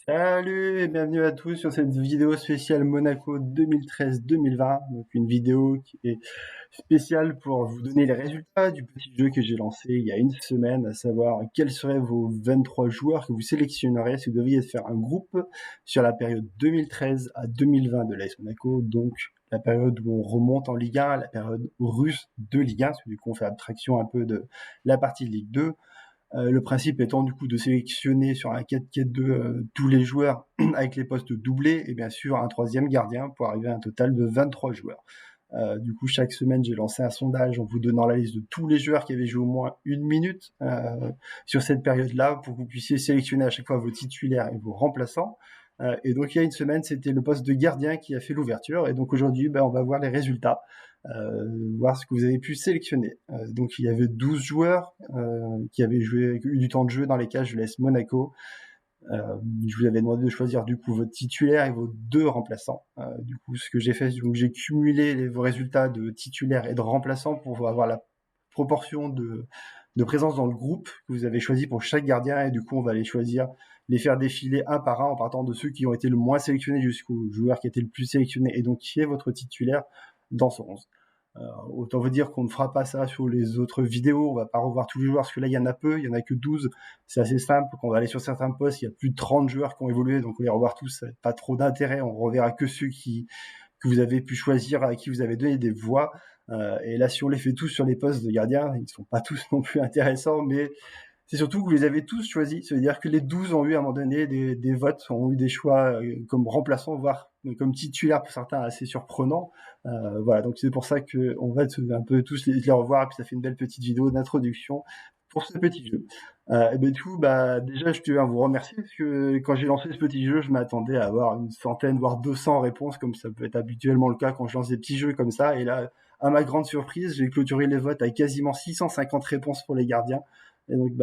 Salut et bienvenue à tous sur cette vidéo spéciale Monaco 2013-2020. Donc une vidéo qui est spéciale pour vous donner les résultats du petit jeu que j'ai lancé il y a une semaine, à savoir quels seraient vos 23 joueurs que vous sélectionneriez si vous deviez faire un groupe sur la période 2013 à 2020 de l'AS Monaco, donc la période où on remonte en Ligue 1, la période russe de Ligue 1, parce que du coup on fait abstraction un peu de la partie de Ligue 2. Le principe étant du coup de sélectionner sur un 4-4-2 tous les joueurs avec les postes doublés et bien sûr un troisième gardien pour arriver à un total de 23 joueurs. Du coup, chaque semaine, j'ai lancé un sondage en vous donnant la liste de tous les joueurs qui avaient joué au moins une minute sur cette période-là pour que vous puissiez sélectionner à chaque fois vos titulaires et vos remplaçants. Et donc, il y a une semaine, c'était le poste de gardien qui a fait l'ouverture. Et donc, aujourd'hui, on va voir les résultats, voir ce que vous avez pu sélectionner. Donc, il y avait 12 joueurs qui avaient eu du temps de jeu dans les cages de l'AS Monaco. Je vous avais demandé de choisir du coup votre titulaire et vos deux remplaçants. Du coup, ce que j'ai fait, donc j'ai cumulé vos résultats de titulaire et de remplaçant pour avoir la proportion de présence dans le groupe que vous avez choisi pour chaque gardien. Et du coup, on va les faire défiler un par un en partant de ceux qui ont été le moins sélectionnés jusqu'au joueur qui a été le plus sélectionné et donc qui est votre titulaire dans ce 11. Autant vous dire qu'on ne fera pas ça sur les autres vidéos, on va pas revoir tous les joueurs, parce que là, il y en a peu, il y en a que 12. C'est assez simple, quand on va aller sur certains postes, il y a plus de 30 joueurs qui ont évolué, donc on les revoir tous, ça n'a pas trop d'intérêt, on reverra que ceux que vous avez pu choisir, à qui vous avez donné des voix. Et là, si on les fait tous sur les postes de gardiens, ils sont pas tous non plus intéressants, mais c'est surtout que vous les avez tous choisis. Ça veut dire que les 12 ont eu à un moment donné des votes, ont eu des choix comme remplaçants, voire comme titulaires pour certains assez surprenants. Voilà, donc c'est pour ça qu'on va un peu tous les revoir, et puis ça fait une belle petite vidéo d'introduction pour ce petit jeu. Et ben tout, déjà je tiens à vous remercier parce que quand j'ai lancé ce petit jeu, je m'attendais à avoir une centaine voire 200 réponses, comme ça peut être habituellement le cas quand je lance des petits jeux comme ça. Et là, à ma grande surprise, j'ai clôturé les votes avec quasiment 650 réponses pour les gardiens. Et donc,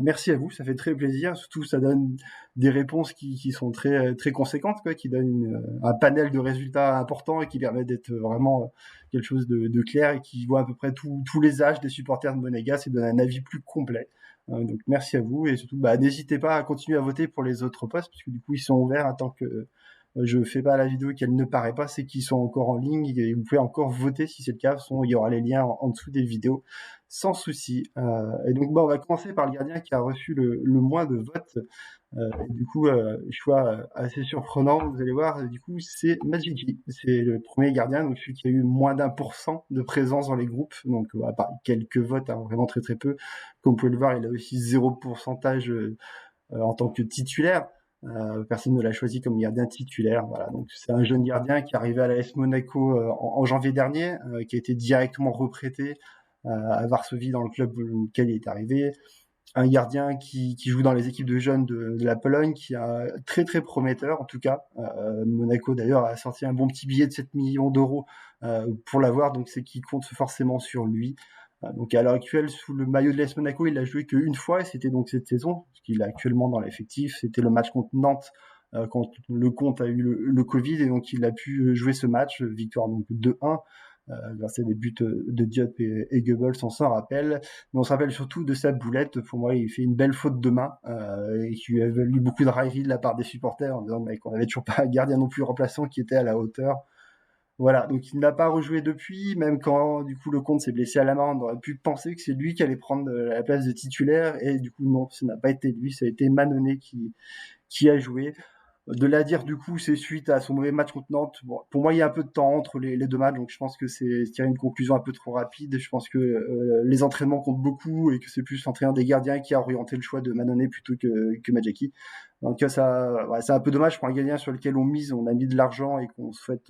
merci à vous, ça fait très plaisir. Surtout, ça donne des réponses qui sont très, très conséquentes, quoi, qui donnent un panel de résultats importants et qui permettent d'être vraiment quelque chose de clair et qui voit à peu près tous les âges des supporters de Monégas et donne un avis plus complet. Donc, merci à vous et surtout, n'hésitez pas à continuer à voter pour les autres postes, puisque du coup, ils sont ouverts tant que je fais pas la vidéo et qu'elle ne paraît pas, c'est qu'ils sont encore en ligne et vous pouvez encore voter si c'est le cas. Il y aura les liens en dessous des vidéos sans souci. Et donc, on va commencer par le gardien qui a reçu le moins de votes. Et du coup, choix assez surprenant, vous allez voir, du coup, c'est Majiki. C'est le premier gardien, donc celui qui a eu moins d'1% de présence dans les groupes. Donc, à part quelques votes, hein, vraiment très très peu. Comme vous pouvez le voir, il a aussi 0 pourcentage en tant que titulaire. Personne ne l'a choisi comme gardien titulaire. Voilà, donc c'est un jeune gardien qui est arrivé à l'AS Monaco en janvier dernier, qui a été directement reprêté à Varsovie dans le club auquel il est arrivé. Un gardien qui joue dans les équipes de jeunes de la Pologne, qui est très très prometteur en tout cas. Monaco d'ailleurs a sorti un bon petit billet de 7 millions d'euros pour l'avoir, donc c'est qu'il compte forcément sur lui. Donc à l'heure actuelle, sous le maillot de l'AS Monaco, il a joué qu'une fois, et c'était donc cette saison, parce qu'il est actuellement dans l'effectif. C'était le match contre Nantes, quand le compte a eu le Covid, et donc il a pu jouer ce match, victoire donc 2-1, grâce à des buts de Diop et Goebbels, on s'en rappelle. Mais on se rappelle surtout de sa boulette. Pour moi, il fait une belle faute de main, et qui a valu beaucoup de raillerie de la part des supporters, en disant qu'on n'avait toujours pas un gardien non plus remplaçant qui était à la hauteur. Voilà, donc il n'a pas rejoué depuis, même quand du coup le compte s'est blessé à la main, on aurait pu penser que c'est lui qui allait prendre la place de titulaire, et du coup non, ce n'a pas été lui, ça a été Manonnet qui a joué. De la dire du coup, c'est suite à son mauvais match contre Nantes. Bon, pour moi, il y a un peu de temps entre les deux matchs, donc je pense que c'est tirer une conclusion un peu trop rapide. Je pense que les entraînements comptent beaucoup et que c'est plus l'entraîneur des gardiens qui a orienté le choix de Manonnet plutôt que Majaki. Donc c'est un peu dommage pour un gardien sur lequel on mise, on a mis de l'argent et qu'on souhaite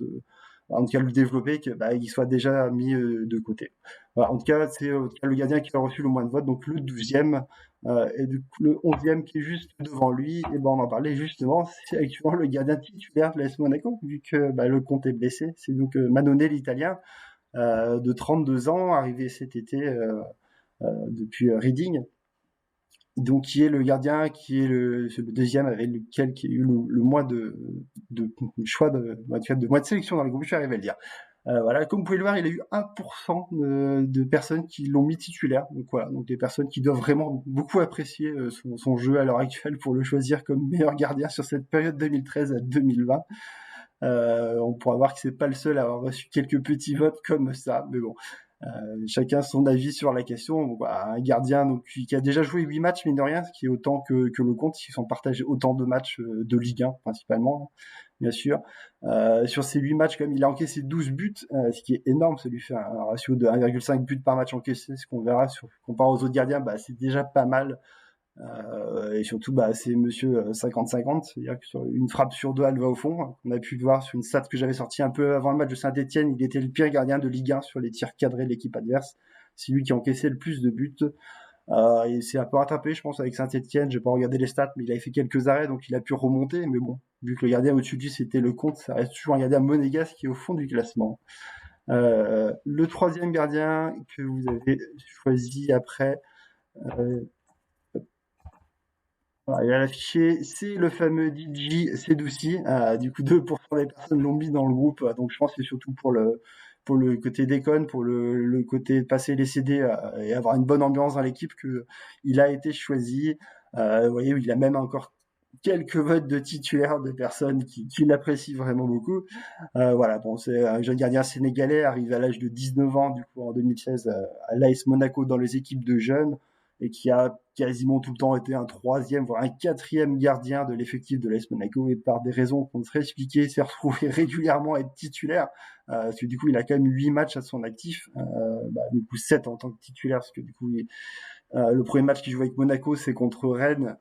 en tout cas le développer, qu'il soit déjà mis de côté. Voilà, en tout cas, c'est le gardien qui a reçu le moins de votes, donc le 12e. Et du coup, le 11e qui est juste devant lui, et on en parlait justement, c'est actuellement le gardien titulaire de l'AS Monaco, vu que le Comte est blessé. C'est donc Manonnet, l'Italien, de 32 ans, arrivé cet été depuis Reading. Donc, qui est le gardien, qui est le deuxième avec lequel qui a eu le moins de choix, de moins de sélection dans les groupes, je suis arrivé à le dire. Voilà, comme vous pouvez le voir, il a eu 1% de personnes qui l'ont mis titulaire. Donc voilà, donc des personnes qui doivent vraiment beaucoup apprécier son jeu à l'heure actuelle pour le choisir comme meilleur gardien sur cette période 2013 à 2020. On pourra voir que c'est pas le seul à avoir reçu quelques petits votes comme ça, mais bon, chacun son avis sur la question. Donc, voilà, un gardien donc, qui a déjà joué 8 matchs, mine de rien, ce qui est autant que le compte, ils sont partagés autant de matchs de Ligue 1 principalement, bien sûr. Sur ces 8 matchs, comme il a encaissé 12 buts, ce qui est énorme, ça lui fait un ratio de 1,5 buts par match encaissé, ce qu'on verra comparé aux autres gardiens, bah, c'est déjà pas mal. Et surtout, bah, c'est monsieur 50-50, c'est-à-dire que sur une frappe sur deux, elle va au fond. On a pu le voir sur une stat que j'avais sortie un peu avant le match de Saint-Etienne, il était le pire gardien de Ligue 1 sur les tirs cadrés de l'équipe adverse. C'est lui qui a encaissé le plus de buts. Il s'est un peu rattrapé, je pense, avec Saint-Etienne. J'ai pas regardé les stats, mais il avait fait quelques arrêts, donc il a pu remonter. Mais bon, vu que le gardien au-dessus de lui, c'était le compte, ça reste toujours un gardien monégasque qui est au fond du classement. Le troisième gardien que vous avez choisi après, euh, voilà, il a affiché, c'est le fameux DJ Sedoussi. Du coup, 2% des personnes l'ont mis dans le groupe. Donc, je pense que c'est surtout pour le côté déconne, pour le côté passer les CD et avoir une bonne ambiance dans l'équipe que il a été choisi. Vous voyez, il a même encore quelques votes de titulaires de personnes qui l'apprécient vraiment beaucoup. Voilà, bon, c'est un jeune gardien sénégalais, arrivé à l'âge de 19 ans, du coup, en 2016, à l'AS Monaco dans les équipes de jeunes, et qui a quasiment tout le temps été un troisième, voire un quatrième gardien de l'effectif de l'AS Monaco, et par des raisons qu'on ne serait expliquer, s'est retrouvé régulièrement à être titulaire, parce que du coup, il a quand même 8 matchs à son actif, du coup 7 en tant que titulaire, parce que du coup, le premier match qu'il joue avec Monaco, c'est contre Rennes,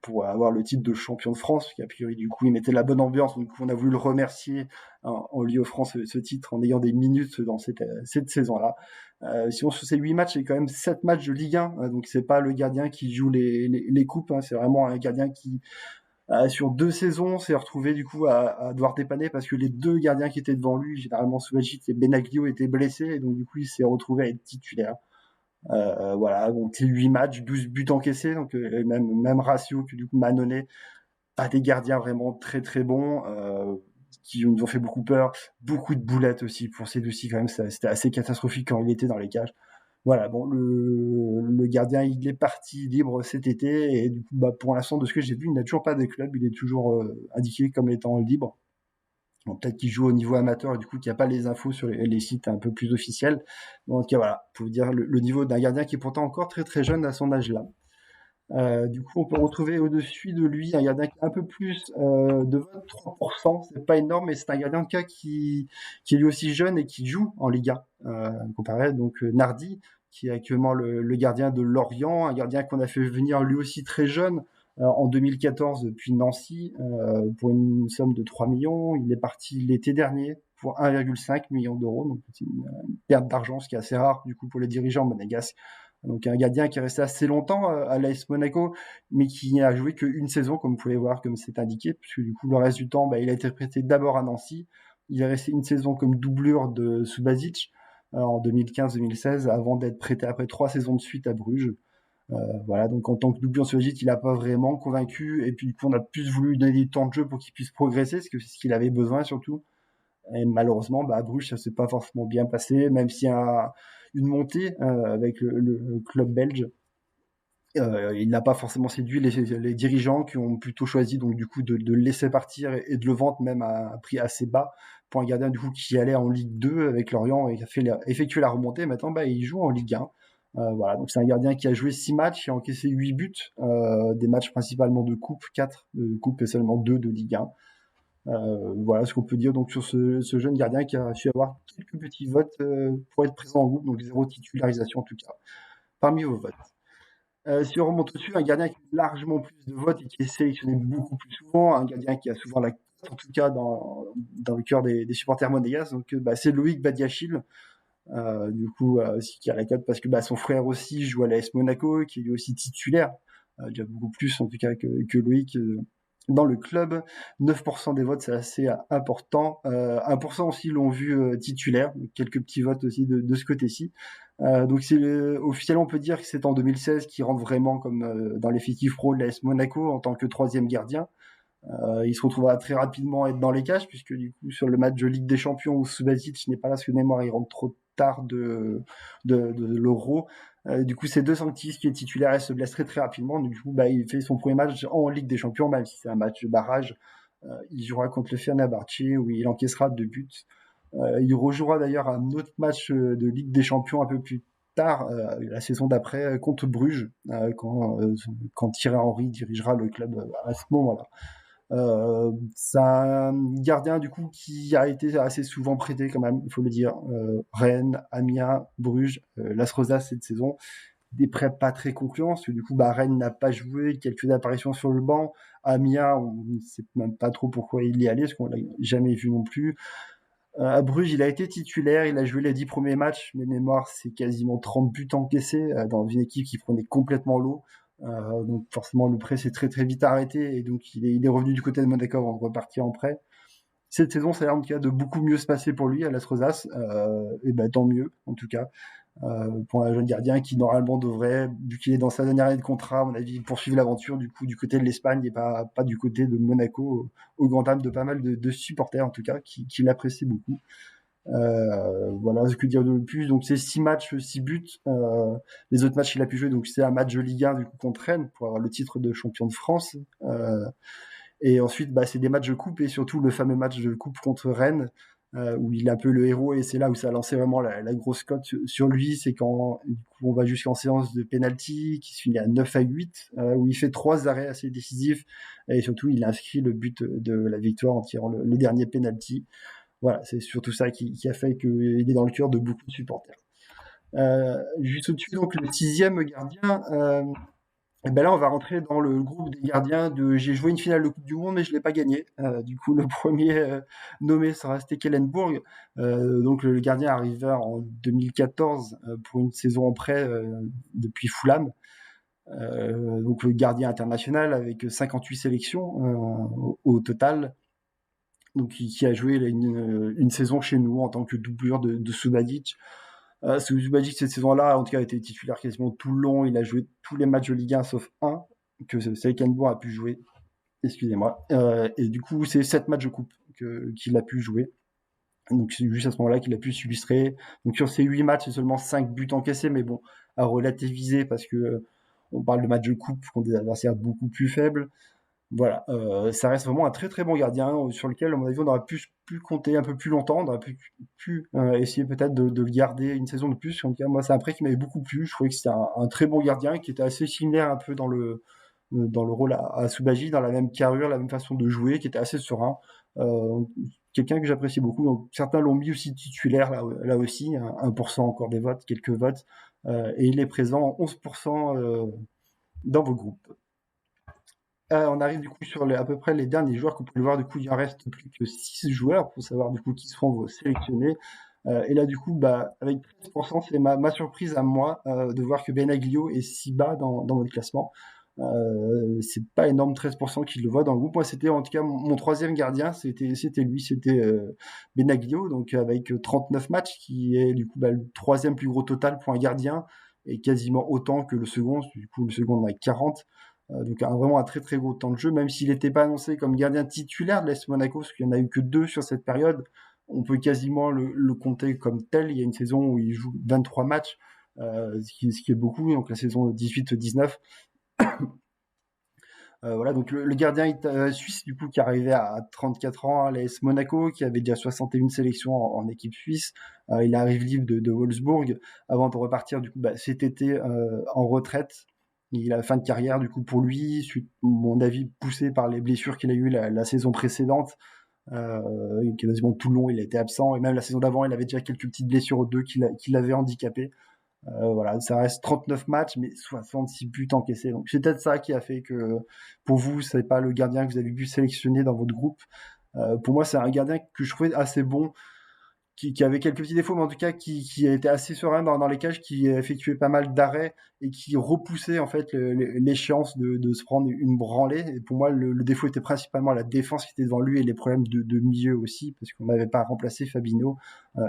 pour avoir le titre de champion de France, qui a priori du coup il mettait la bonne ambiance, donc on a voulu le remercier en lui offrant ce titre, en ayant des minutes dans cette saison-là. Sinon sur ces 8 matchs, il y a quand même 7 matchs de Ligue 1, donc c'est pas le gardien qui joue les coupes, hein, c'est vraiment un gardien qui sur 2 saisons s'est retrouvé du coup à devoir dépanner parce que les deux gardiens qui étaient devant lui, généralement Soubajic et Benaglio, étaient blessés, et donc du coup il s'est retrouvé à être titulaire. Voilà, donc 8 matchs, 12 buts encaissés, donc même ratio que du coup Manonnet, pas des gardiens vraiment très très bons, qui nous ont fait beaucoup peur, beaucoup de boulettes aussi pour Sedoussi quand même, c'était assez catastrophique quand il était dans les cages. Voilà, bon, le gardien, il est parti libre cet été, et du coup, bah, pour l'instant, de ce que j'ai vu, il n'a toujours pas de club, il est toujours indiqué comme étant libre. Bon, peut-être qu'il joue au niveau amateur et du coup qu'il n'y a pas les infos sur les sites un peu plus officiels. Donc voilà, pour vous dire le niveau d'un gardien qui est pourtant encore très très jeune à son âge-là. Du coup, on peut retrouver au-dessus de lui un gardien qui a un peu plus de 23%. C'est pas énorme, mais c'est un gardien de cas qui est lui aussi jeune et qui joue en Liga. Comparé donc Nardi, qui est actuellement le gardien de Lorient, un gardien qu'on a fait venir lui aussi très jeune en 2014 depuis Nancy pour une somme de 3 millions. Il est parti l'été dernier pour 1,5 million d'euros, donc c'est une perte d'argent, ce qui est assez rare du coup pour les dirigeants monégasques. Donc un gardien qui est resté assez longtemps à l'AS Monaco, mais qui n'a joué qu'une saison, comme vous pouvez voir, comme c'est indiqué, puisque du coup le reste du temps, il a été prêté d'abord à Nancy. Il est resté une saison comme doublure de Subasic en 2015-2016, avant d'être prêté après 3 saisons de suite à Bruges. Voilà, donc en tant que doublure Subasic, il n'a pas vraiment convaincu, et puis du coup on a plus voulu lui donner du temps de jeu pour qu'il puisse progresser, parce que c'est ce qu'il avait besoin surtout. Et malheureusement, à Bruges, ça s'est pas forcément bien passé, même s'il y a une montée avec le club belge. Il n'a pas forcément séduit les dirigeants qui ont plutôt choisi donc du coup de le laisser partir et de le vendre même à un prix assez bas pour un gardien du coup qui allait en Ligue 2 avec Lorient et qui a effectué la remontée. Maintenant, il joue en Ligue 1. Voilà, donc c'est un gardien qui a joué 6 matchs, qui a encaissé 8 buts, des matchs principalement de coupe, 4 de coupe et seulement 2 de Ligue 1. Voilà ce qu'on peut dire donc sur ce jeune gardien qui a su avoir quelques petits votes pour être présent en groupe, donc 0 titularisation en tout cas, parmi vos votes. Si on remonte au-dessus, un gardien qui a largement plus de votes et qui est sélectionné beaucoup plus souvent, un gardien qui a souvent la cote, en tout cas dans le cœur des supporters monégasques, donc c'est Loïc Badiachil, du coup, qui a la cote parce que son frère aussi joue à l'AS Monaco, qui est lui aussi titulaire, déjà beaucoup plus en tout cas que Loïc dans le club. 9% des votes, c'est assez important. 1% aussi l'ont vu titulaire, donc quelques petits votes aussi de ce côté-ci. Donc officiellement on peut dire que c'est en 2016 qu'il rentre vraiment comme dans l'effectif pro de l'AS Monaco en tant que troisième gardien. Il se retrouvera très rapidement à être dans les cages, puisque du coup, sur le match de Ligue des Champions où Subasic n'est pas là, parce que Neymar il rentre trop tard de l'Euro. Du coup, c'est De Sanctis qui est titulaire et se blesse très très rapidement. Du coup, il fait son premier match en Ligue des Champions, même si c'est un match de barrage. Il jouera contre le Fenerbahçe où il encaissera 2 buts. Il rejouera d'ailleurs un autre match de Ligue des Champions un peu plus tard, la saison d'après, contre Bruges, quand Thierry Henry dirigera le club à ce moment-là. C'est un gardien du coup qui a été assez souvent prêté quand même, il faut le dire. Rennes, Amiens, Bruges, Las Rosas cette saison. Des prêts pas très concluants, parce que du coup Rennes n'a pas joué, quelques apparitions sur le banc. Amiens, on ne sait même pas trop pourquoi il y allait, parce qu'on l'a jamais vu non plus. À Bruges, il a été titulaire, il a joué les 10 premiers matchs, mais mémoire, c'est quasiment 30 buts encaissés dans une équipe qui prenait complètement l'eau. Donc forcément, le prêt s'est très très vite arrêté et donc il est revenu du côté de Monaco avant de repartir en prêt. Cette saison, ça a l'air en tout cas de beaucoup mieux se passer pour lui à Las Rosas, et tant mieux en tout cas. Pour un jeune gardien qui normalement devrait, vu qu'il est dans sa dernière année de contrat, à mon avis, poursuivre l'aventure du coup du côté de l'Espagne et pas du côté de Monaco, au grand dam de pas mal de supporters en tout cas qui l'apprécient beaucoup. Voilà, ce que dire de plus. Donc c'est 6 matchs, 6 buts. Les autres matchs qu'il a pu jouer, donc c'est un match de Ligue 1 du coup contre Rennes pour avoir le titre de champion de France. Et ensuite, c'est des matchs de coupe et surtout le fameux match de coupe contre Rennes, où il est un peu le héros et c'est là où ça a lancé vraiment la grosse cote sur lui. C'est quand du coup, on va jusqu'en séance de penalty qui se finit à 9-8, où il fait 3 arrêts assez décisifs et surtout il inscrit le but de la victoire en tirant le dernier penalty. Voilà, c'est surtout ça qui a fait qu'il est dans le cœur de beaucoup de supporters. Juste au-dessus, donc le 6e gardien, et là on va rentrer dans le groupe des gardiens de j'ai joué une finale de Coupe du Monde mais je l'ai pas gagné. Du coup le premier nommé sera Stekelenburg. Donc le gardien arrivé en 2014 pour une saison en prêt depuis Fulham. Donc le gardien international avec 58 sélections au total. Donc qui a joué une saison chez nous en tant que doublure de Subadic. Subadic cette saison-là, en tout cas, a été titulaire quasiment tout le long. Il a joué tous les matchs de Ligue 1 sauf un que Stekelenburg a pu jouer. Excusez-moi. Et du coup, c'est 7 matchs de coupe qu'il a pu jouer. Donc c'est juste à ce moment-là qu'il a pu s'illustrer. Donc sur ces 8 matchs, c'est seulement 5 buts encaissés, mais bon, à relativiser parce que on parle de matchs de coupe contre des adversaires beaucoup plus faibles. Voilà, ça reste vraiment un très très bon gardien sur lequel, à mon avis, on aurait pu compter un peu plus longtemps, on aurait pu essayer peut-être de le garder une saison de plus. En tout cas, moi, c'est un prêt qui m'avait beaucoup plu. Je trouvais que c'était un très bon gardien qui était assez similaire un peu dans le rôle à Subagi, dans la même carrure, la même façon de jouer, qui était assez serein. Quelqu'un que j'apprécie beaucoup. Donc, certains l'ont mis aussi titulaire là aussi, 1% encore des votes, quelques votes. Et il est présent 11% dans vos groupes. On arrive du coup sur à peu près les derniers joueurs que vous pouvez voir. Du coup, il en reste plus que 6 joueurs pour savoir du coup qui seront vos sélectionnés. Et là, du coup, avec 13%, c'est ma surprise à moi de voir que Benaglio est si bas dans votre classement. C'est pas énorme, 13% qui le voit dans le groupe. Moi, c'était en tout cas mon troisième gardien, c'était lui, c'était Benaglio, donc avec 39 matchs, qui est du coup le troisième plus gros total pour un gardien, et quasiment autant que le second. Du coup, le second en a 40. Donc vraiment un très très gros temps de jeu, même s'il n'était pas annoncé comme gardien titulaire de l'AS Monaco, parce qu'il n'y en a eu que 2 sur cette période, on peut quasiment le compter comme tel. Il y a une saison où il joue 23 matchs, ce qui est beaucoup, donc la saison 18-19. Voilà, donc le gardien suisse, du coup, qui arrivait à 34 ans à l'AS Monaco, qui avait déjà 61 sélections en équipe suisse. Il arrive libre de Wolfsburg avant de repartir, du coup, cet été en retraite. Il a fin de carrière, du coup, pour lui, suite, à mon avis, poussé par les blessures qu'il a eues la saison précédente. Quasiment tout le long, il a été absent. Et même la saison d'avant, il avait déjà quelques petites blessures aux deux qui l'avaient handicapé. Voilà, ça reste 39 matchs, mais 66 buts encaissés. Donc c'est peut-être ça qui a fait que pour vous, c'est pas le gardien que vous avez pu sélectionner dans votre groupe. Pour moi, c'est un gardien que je trouvais assez bon, qui avait quelques petits défauts, mais en tout cas qui était assez serein dans les cages, qui effectuait pas mal d'arrêts et qui repoussait en fait l'échéance de se prendre une branlée. Et pour moi, le défaut était principalement la défense qui était devant lui et les problèmes de milieu aussi, parce qu'on n'avait pas remplacé Fabinho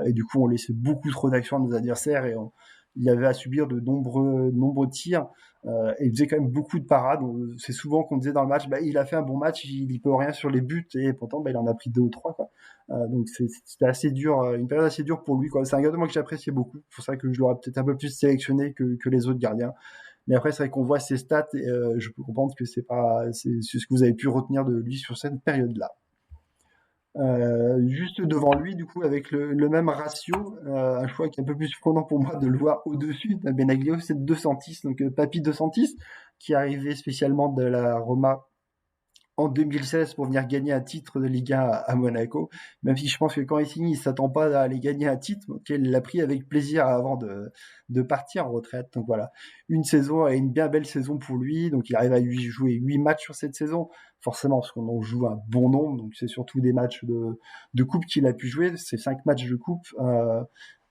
et du coup on laissait beaucoup trop d'actions à nos adversaires et il avait à subir de nombreux tirs. Et il faisait quand même beaucoup de parades. C'est souvent qu'on disait dans le match, bah, il a fait un bon match, il peut rien sur les buts, et pourtant, bah, il en a pris 2 ou 3, quoi. Donc c'était assez dur, une période assez dure pour lui, quoi. C'est un gars moi que j'appréciais beaucoup. C'est pour ça que je l'aurais peut-être un peu plus sélectionné que les autres gardiens. Mais après, c'est vrai qu'on voit ses stats, et je peux comprendre que c'est ce que vous avez pu retenir de lui sur cette période-là. Juste devant lui, du coup, avec le même ratio, un choix qui est un peu plus surprenant pour moi de le voir au-dessus d'un Benaglio, c'est De Santis, donc Papy De Santis, qui est arrivé spécialement de la Roma en 2016 pour venir gagner un titre de Ligue 1 à Monaco. Même si je pense que quand il signe, il s'attend pas à aller gagner un titre, donc il l'a pris avec plaisir avant de partir en retraite. Donc voilà, une saison et une bien belle saison pour lui. Donc il arrive à jouer 8 matchs sur cette saison, forcément parce qu'on en joue un bon nombre. Donc c'est surtout des matchs de coupe qu'il a pu jouer. C'est 5 matchs de coupe.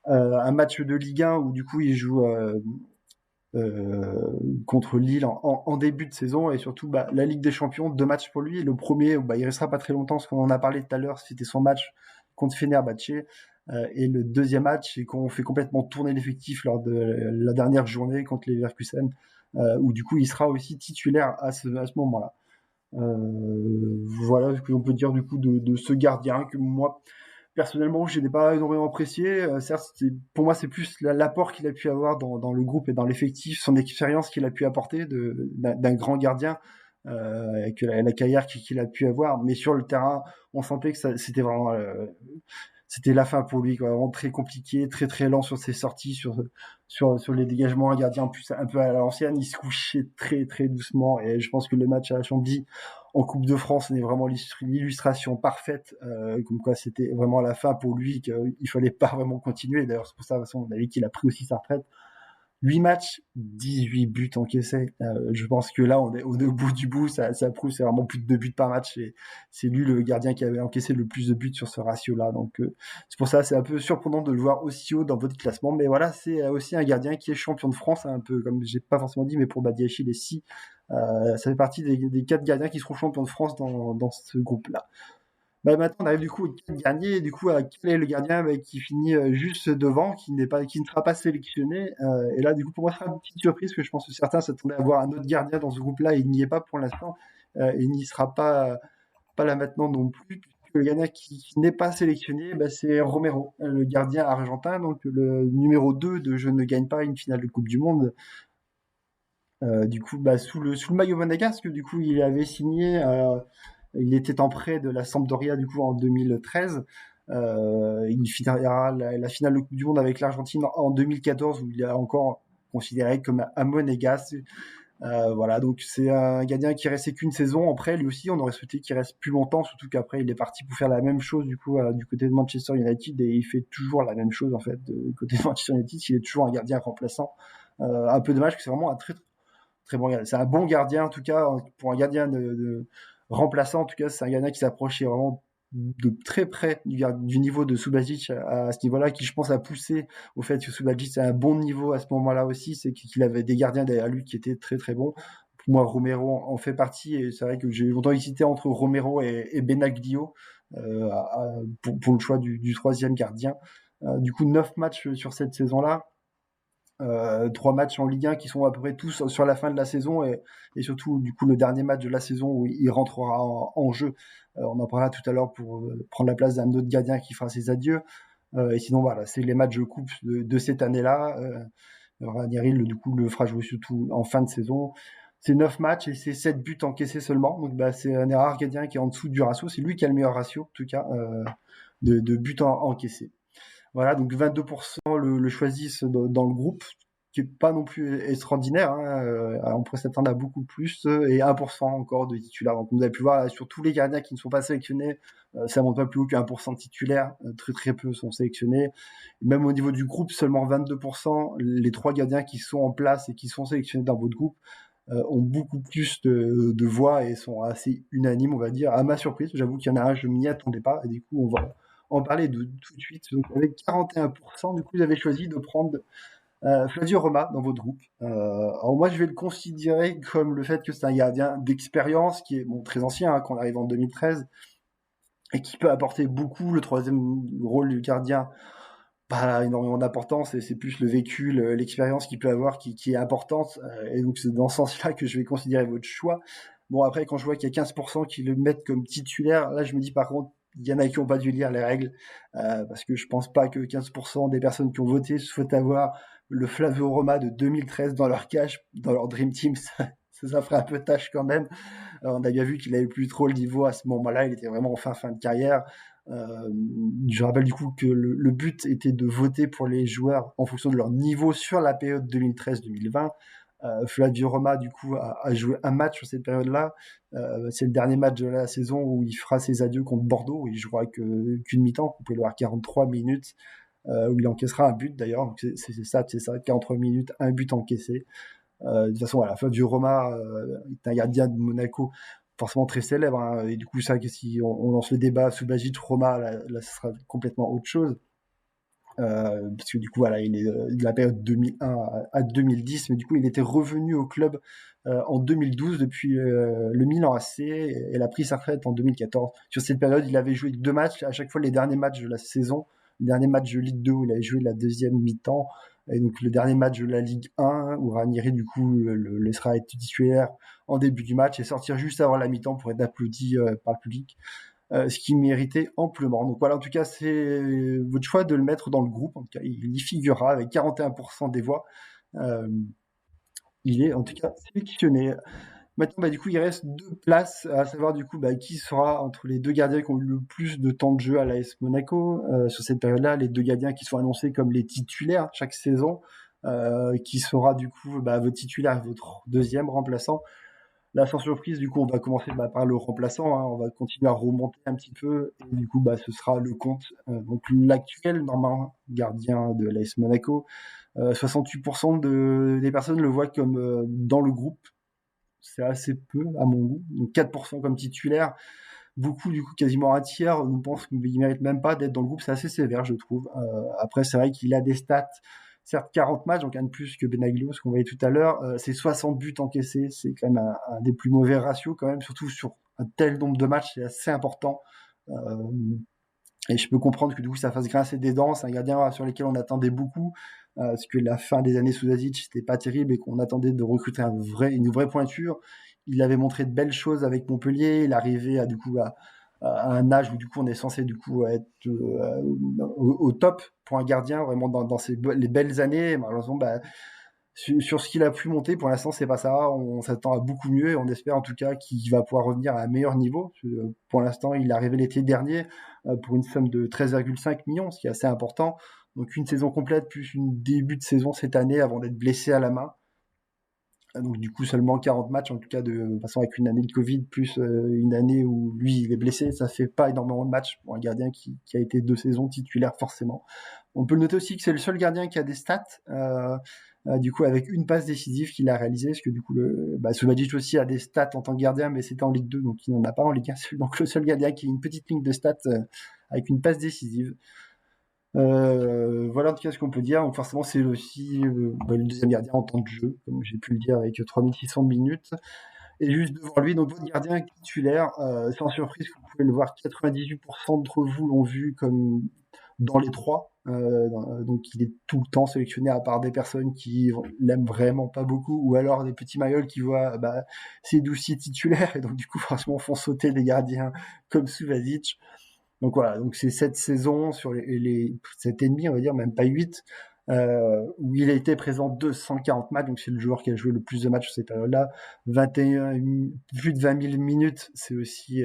Un match de Ligue 1 où du coup il joue contre Lille en début de saison, et surtout bah, la Ligue des Champions, 2 matchs pour lui. Le premier, bah, il restera pas très longtemps, parce qu'on en a parlé tout à l'heure, c'était son match contre Fenerbahçe. Et le deuxième match, c'est qu'on fait complètement tourner l'effectif lors de la dernière journée contre les Leverkusen, où du coup il sera aussi titulaire à ce moment-là. Voilà ce que l'on peut dire du coup de ce gardien que moi personnellement, je n'ai pas énormément apprécié. Certes, pour moi, c'est plus l'apport qu'il a pu avoir dans le groupe et dans l'effectif, son expérience qu'il a pu apporter d'un grand gardien, que la carrière qu'il a pu avoir. Mais sur le terrain, on sentait que c'était vraiment c'était la fin pour lui, quoi. Vraiment très compliqué, très très lent sur ses sorties, sur les dégagements. Un gardien plus un peu à l'ancienne, il se couchait très très doucement. Et je pense que le match à Chambly en Coupe de France est vraiment l'illustration parfaite, comme quoi c'était vraiment la fin pour lui, qu'il fallait pas vraiment continuer. D'ailleurs, c'est pour ça, de toute façon, on a vu qu'il a pris aussi sa retraite. 8 matchs, 18 buts encaissés. Je pense que là, on est au bout du bout. Ça prouve, c'est vraiment plus de 2 buts par match. Et c'est lui le gardien qui avait encaissé le plus de buts sur ce ratio-là. Donc, c'est pour ça, c'est un peu surprenant de le voir aussi haut dans votre classement. Mais voilà, c'est aussi un gardien qui est champion de France, un peu comme j'ai pas forcément dit, mais pour Badiachil et Si. Ça fait partie des 4 gardiens qui seront champions de France dans ce groupe-là. Bah, maintenant, on arrive du coup au dernier. Du coup, quel est le gardien qui finit juste devant, qui ne sera pas sélectionné. Et là, du coup, pour moi, ce sera une petite surprise, que je pense que certains s'attendaient à voir un autre gardien dans ce groupe-là, et il n'y est pas pour l'instant. Il n'y sera pas là maintenant non plus, puisque le gardien qui n'est pas sélectionné, bah, c'est Romero, le gardien argentin, donc le numéro 2 de Je ne gagne pas une finale de Coupe du Monde. Du coup, bah, sous le maillot monégasque, du coup, il avait signé. Il était en prêt de la Sampdoria du coup en 2013. Il finira la finale de Coupe du Monde avec l'Argentine en 2014, où il est encore considéré comme un monégasque. Voilà, donc c'est un gardien qui restait qu'une saison. Après, lui aussi, on aurait souhaité qu'il reste plus longtemps, surtout qu'après, il est parti pour faire la même chose du coup du côté de Manchester United, et il fait toujours la même chose en fait du côté de Manchester United. Il est toujours un gardien remplaçant. Un peu dommage, que c'est vraiment un très très bon gardien. C'est un bon gardien en tout cas, pour un gardien de remplaçant. En tout cas, c'est un gardien qui s'approchait vraiment de très près du niveau de Subasic à ce niveau-là, qui je pense a poussé au fait que Subasic c'est un bon niveau à ce moment-là aussi, c'est qu'il avait des gardiens derrière lui qui étaient très très bons. Pour moi, Romero en fait partie, et c'est vrai que j'ai longtemps hésité entre Romero et Benaglio pour le choix du troisième gardien. Du coup, 9 matchs sur cette saison-là. 3 matchs en Ligue 1 qui sont à peu près tous sur la fin de la saison, et surtout du coup le dernier match de la saison où il rentrera en jeu. On en parlera tout à l'heure pour prendre la place d'un autre gardien qui fera ses adieux. Et sinon voilà, c'est les matchs de coupe de cette année-là. Ranieri du coup le fera jouer surtout en fin de saison. C'est 9 matchs et c'est 7 buts encaissés seulement. Donc bah, c'est un des rares gardiens qui est en dessous du ratio. C'est lui qui a le meilleur ratio en tout cas de buts encaissés. Voilà, donc 22% le choisissent dans le groupe, qui est pas non plus extraordinaire, hein. On pourrait s'attendre à beaucoup plus, et 1% encore de titulaires. Donc, comme vous avez pu voir, sur tous les gardiens qui ne sont pas sélectionnés, ça monte pas plus haut que 1% de titulaires. Très très peu sont sélectionnés. Même au niveau du groupe, seulement 22%. Les 3 gardiens qui sont en place et qui sont sélectionnés dans votre groupe ont beaucoup plus de voix et sont assez unanimes, on va dire. À ma surprise, j'avoue qu'il y en a un, je m'y attendais pas, et du coup, on va en parler tout de suite. Donc, avec 41%, du coup, vous avez choisi de prendre Flavio Roma dans votre groupe. Alors moi, je vais le considérer comme le fait que c'est un gardien d'expérience qui est bon, très ancien, hein, qu'on arrive en 2013, et qui peut apporter beaucoup. Le troisième rôle du gardien, pas énormément d'importance et c'est plus le vécu, l'expérience qu'il peut avoir qui est importante. Et donc c'est dans ce sens-là que je vais considérer votre choix. Bon, après, quand je vois qu'il y a 15% qui le mettent comme titulaire, là, je me dis par contre, il y en a qui n'ont pas dû lire les règles, parce que je pense pas que 15% des personnes qui ont voté souhaitent avoir le Flavio Roma de 2013 dans leur cache, dans leur Dream Team. Ça ferait un peu tâche quand même. On a bien vu qu'il avait plus trop le niveau à ce moment-là, il était vraiment en fin de carrière. Je rappelle du coup que le but était de voter pour les joueurs en fonction de leur niveau sur la période 2013-2020. Flavio Roma du coup a joué un match sur cette période-là. C'est le dernier match de la saison où il fera ses adieux contre Bordeaux, où il jouera qu'une mi-temps. Vous pouvez le voir 43 minutes, où il encaissera un but d'ailleurs. Donc c'est ça, 43 minutes, un but encaissé. De toute façon, voilà, Flavio Roma est un gardien de Monaco forcément très célèbre, hein, et du coup, ça, si on lance le débat Subasic, Roma, là, ce sera complètement autre chose. Parce que du coup, voilà, il est de la période 2001 à 2010, mais du coup, il était revenu au club en 2012 depuis le Milan AC, et il a pris sa retraite en 2014. Sur cette période, il avait joué 2 matchs, à chaque fois les derniers matchs de la saison. Le dernier match de Ligue 2 où il avait joué la deuxième mi-temps, et donc le dernier match de la Ligue 1 où Ranieri du coup le laissera être titulaire en début du match et sortir juste avant la mi-temps pour être applaudi par le public, ce qui méritait amplement. Donc voilà, en tout cas, c'est votre choix de le mettre dans le groupe. En tout cas, il y figurera avec 41% des voix. Euh, il est en tout cas sélectionné. Maintenant, du coup, il reste 2 places, à savoir du coup qui sera entre les 2 gardiens qui ont eu le plus de temps de jeu à l'AS Monaco sur cette période-là, les 2 gardiens qui sont annoncés comme les titulaires chaque saison, qui sera du coup votre titulaire et votre deuxième remplaçant. Là, sans surprise, du coup, on va commencer par le remplaçant, hein. On va continuer à remonter un petit peu. Et du coup, ce sera Lecomte, donc l'actuel normalement gardien de l'AS Monaco. 68% des personnes le voient comme dans le groupe. C'est assez peu à mon goût. Donc 4% comme titulaire. Beaucoup, du coup, quasiment un tiers, nous pensent qu'il ne mérite même pas d'être dans le groupe. C'est assez sévère, je trouve. Après, c'est vrai qu'il a des stats, certes 40 matchs, donc un de plus que Benaglio, ce qu'on voyait tout à l'heure. C'est 60 buts encaissés, c'est quand même un des plus mauvais ratios quand même, surtout sur un tel nombre de matchs, c'est assez important. Euh, et je peux comprendre que du coup ça fasse grincer des dents. C'est un gardien sur lequel on attendait beaucoup, parce que la fin des années Sudazic c'était pas terrible et qu'on attendait de recruter une vraie pointure. Il avait montré de belles choses avec Montpellier. Il arrivait du coup à un âge où du coup on est censé du coup être au top pour un gardien, vraiment dans les belles années. Malheureusement, sur ce qu'il a pu monter, pour l'instant, c'est pas ça. On s'attend à beaucoup mieux et on espère en tout cas qu'il va pouvoir revenir à un meilleur niveau. Pour l'instant, il est arrivé l'été dernier pour une somme de 13,5 millions, ce qui est assez important. Donc une saison complète plus une début de saison cette année avant d'être blessé à la main. Donc du coup seulement 40 matchs, en tout cas de façon avec une année de Covid plus une année où lui il est blessé, ça fait pas énormément de matchs pour un gardien qui a été 2 saisons titulaire forcément. On peut le noter aussi que c'est le seul gardien qui a des stats, du coup avec une passe décisive qu'il a réalisée, parce que du coup Subasic aussi a des stats en tant que gardien, mais c'était en Ligue 2, donc il n'en a pas en Ligue 1. C'est donc le seul gardien qui a une petite ligne de stats avec une passe décisive. Voilà en tout cas ce qu'on peut dire. Donc forcément c'est aussi le deuxième gardien en temps de jeu, comme j'ai pu le dire, avec 3600 minutes. Et juste devant lui, donc votre gardien titulaire, sans surprise, vous pouvez le voir, 98% d'entre vous l'ont vu comme dans les 3. Donc il est tout le temps sélectionné, à part des personnes qui l'aiment vraiment pas beaucoup, ou alors des petits maillots qui voient c'est Doucier titulaire, et donc du coup forcément font sauter des gardiens comme Subasic. Donc voilà, donc c'est cette saison sur les 7,5, on va dire, même pas 8, où il a été présent 240 matchs, donc c'est le joueur qui a joué le plus de matchs sur cette période-là. 21, plus de 20 000 minutes, c'est aussi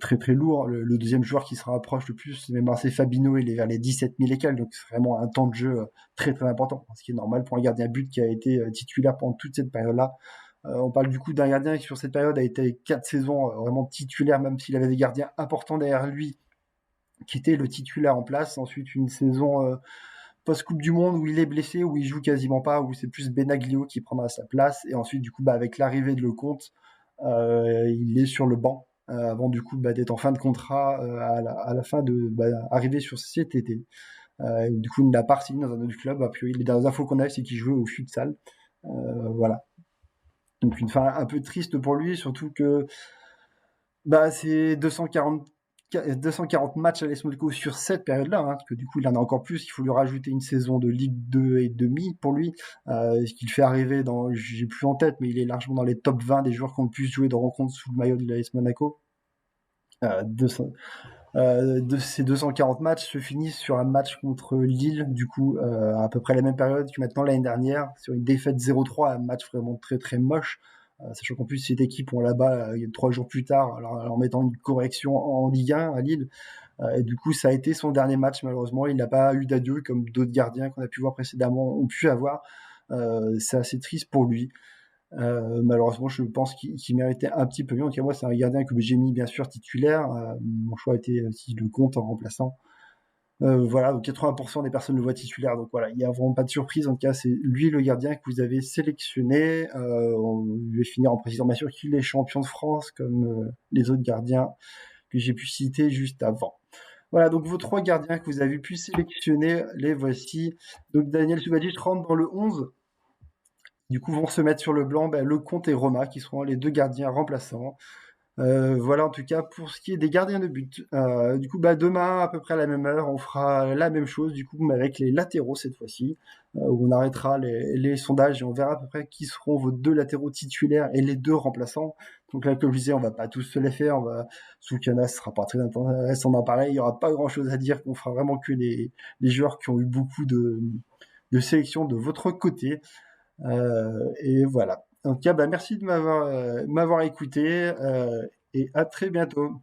très très lourd. Le deuxième joueur qui se rapproche le plus, c'est Fabinho, il est vers les 17 000 et quelques, donc c'est vraiment un temps de jeu très très important, ce qui est normal pour un gardien but qui a été titulaire pendant toute cette période-là. On parle du coup d'un gardien qui sur cette période a été 4 saisons vraiment titulaire, même s'il avait des gardiens importants derrière lui qui étaient le titulaire en place. Ensuite une saison post-Coupe du Monde où il est blessé, où il joue quasiment pas, où c'est plus Benaglio qui prendra sa place. Et ensuite du coup avec l'arrivée de Lecomte, il est sur le banc avant du coup d'être en fin de contrat à la fin de arriver sur cet été. Du coup il n'a pas signé dans un autre club. A priori les dernières infos qu'on a, c'est qu'il jouait au futsal. Voilà. Donc une fin un peu triste pour lui, surtout que c'est 240 240 matchs à l'AS Monaco sur cette période-là, hein, parce que du coup il en a encore plus, il faut lui rajouter une saison de Ligue 2 et demi pour lui, ce qui le fait arriver dans, j'ai plus en tête, mais il est largement dans les top 20 des joueurs qui ont le plus joué de rencontres sous le maillot de l'AS Monaco. 200, de ces 240 matchs se finissent sur un match contre Lille, du coup, à peu près la même période que maintenant l'année dernière, sur une défaite 0-3, un match vraiment très très moche, sachant qu'en plus cette équipe, on là-bas 3 jours plus tard, alors en mettant une correction en Ligue 1 à Lille, et du coup ça a été son dernier match malheureusement, il n'a pas eu d'adieu comme d'autres gardiens qu'on a pu voir précédemment ont pu avoir, c'est assez triste pour lui. Malheureusement, je pense qu'il méritait un petit peu mieux. En tout cas, moi, c'est un gardien que j'ai mis bien sûr titulaire. Mon choix était si je le compte en remplaçant. Voilà, 80% des personnes le voient titulaire, donc voilà, il n'y a vraiment pas de surprise. En tout cas, c'est lui le gardien que vous avez sélectionné. Je vais finir en précisant bien sûr qu'il est champion de France, comme les autres gardiens que j'ai pu citer juste avant. Voilà, donc vos 3 gardiens que vous avez pu sélectionner, les voici. Donc Daniel Subasic rentre dans le 11. Du coup, vont se mettre sur le blanc Lecomte et Roma, qui seront les 2 gardiens remplaçants. Voilà, en tout cas, pour ce qui est des gardiens de but. Du coup, demain, à peu près à la même heure, on fera la même chose, du coup, mais avec les latéraux cette fois-ci, où on arrêtera les sondages et on verra à peu près qui seront vos 2 latéraux titulaires et les 2 remplaçants. Donc là, comme je disais, on va pas tous se les faire. Soukana, ce sera pas très intéressant d'en parler. Il y aura pas grand-chose à dire. On fera vraiment que les joueurs qui ont eu beaucoup de sélection de votre côté. Et voilà. En tout cas, merci de m'avoir écouté et à très bientôt.